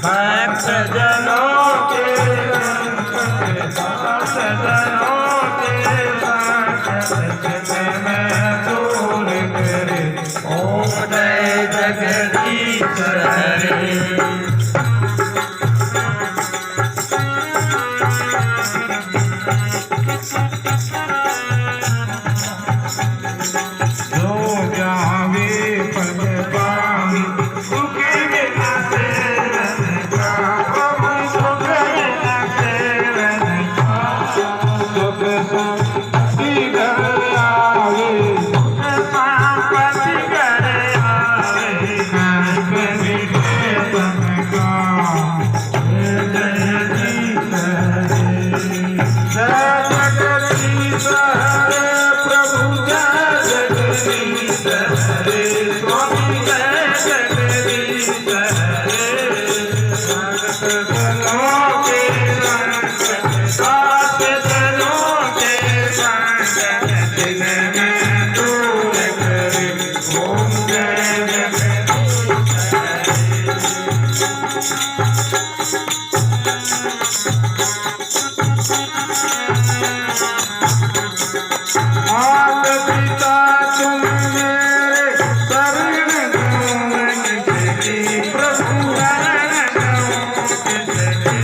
भक्त जनों के दूर करे ओम जय जगदीश हरे। जो जावे पद पावी सुखी बिना सेवन का, सुख बिना सेवन का, सुख संपत्ति घर आवे, संपत्ति घर आवे, नाम मिले तन का। जय जगदीश हरे, जय जगदीश हरे प्रभु जय जगदीश हरे, स्वामी जय जगदीश हरे। भक्त जनों के संकट, साथ जनों के संकट, दिन में दूर करे ओम जय जगदीश हरे। मात पिता तुम मेरे शरण गो किसकी, प्रभु शरण गो किसकी।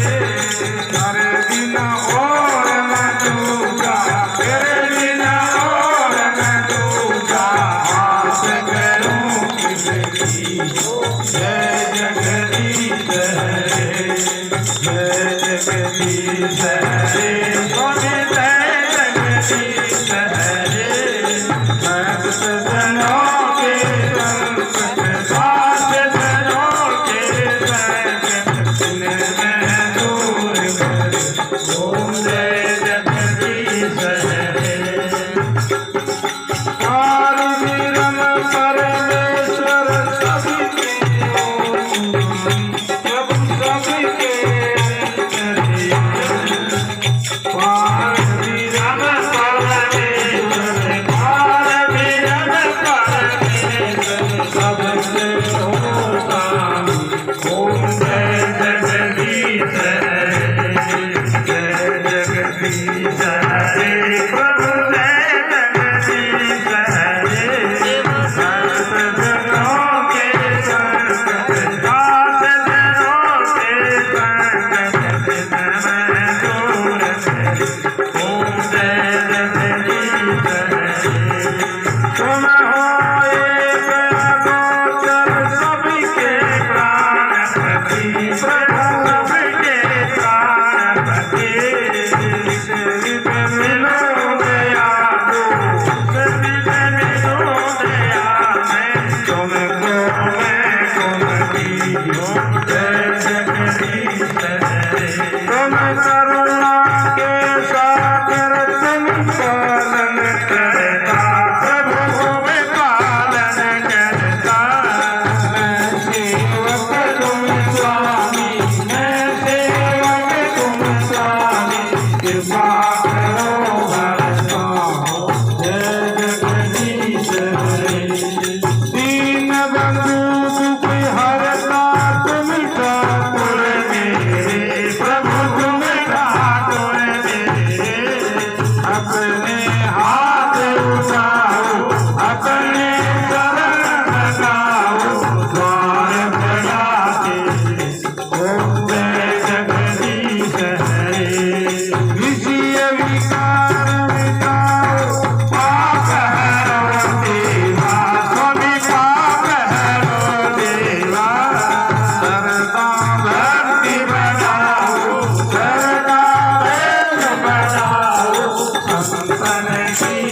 तेरे बिना और न दूजा, तेरे बिना और न दूजा, आस करूं किसकी। जय जगदीश हरे, जय जगदीश हरे, स्वामी जय जगदीश हरे। भक्त जनों के संकट, साथ जनों के संकट, दिन में दूर करे ओम जय जगदीश हरे। पार ब्रह्म परमेश्वर सबके प्रभु सबके अंतर्यामी। पार ब्रह्म परमेश्वर, पार ब्रह्म परमेश्वर सबसे स्वामी। ओम जय जगदीश हरे, जय जगदीश हरे प्रभु जय जगदीश हरे। भक्त जनों के संकट, साथ जनों के संकट, दिन में दूर करे ओम जय जगदीश हरे। तुम हो एक अगोचर सबके प्राणपति, प्रभु सबके प्राणपति। विद मिलो दया दो, विद मिलो दया में, तुमको मैं तुमकी ओम जय जगदीश हरे। तुम करुणा के सागर, तुम पालन करता, प्रभु में पालन करता। मैं सेवक तुम स्वामी, मैं सेवक तुम स्वामी, कृपा करो भरता। जय जगदीश हरे, दीन बंधु दुख हरता, तुम ठाकुर मेरे, प्रभु तुम ठाकुर मेरे। अपने हाथ उठाओ, अपने शरण लगाओ, द्वार बढ़ाते ओम जय जगदीश हरे। विषय विकार मिटाओ, पाप हरो देवा, स्वामी पाप हरो देवा। सरदा भक्ति बढ़ाओ, सरदा प्रेम बढ़ाओ, संतन की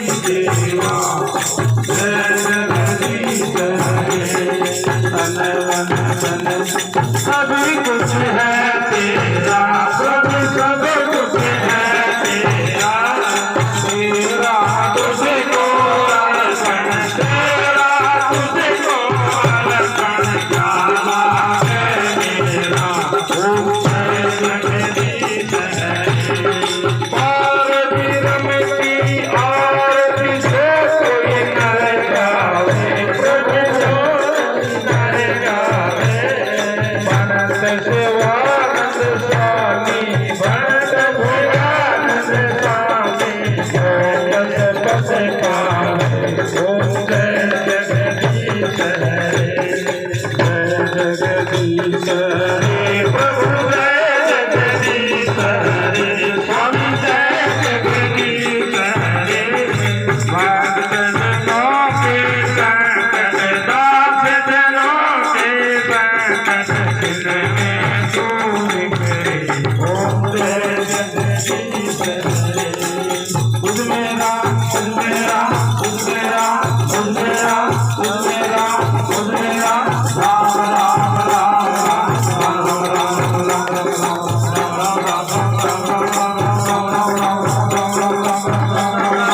परमेश्वर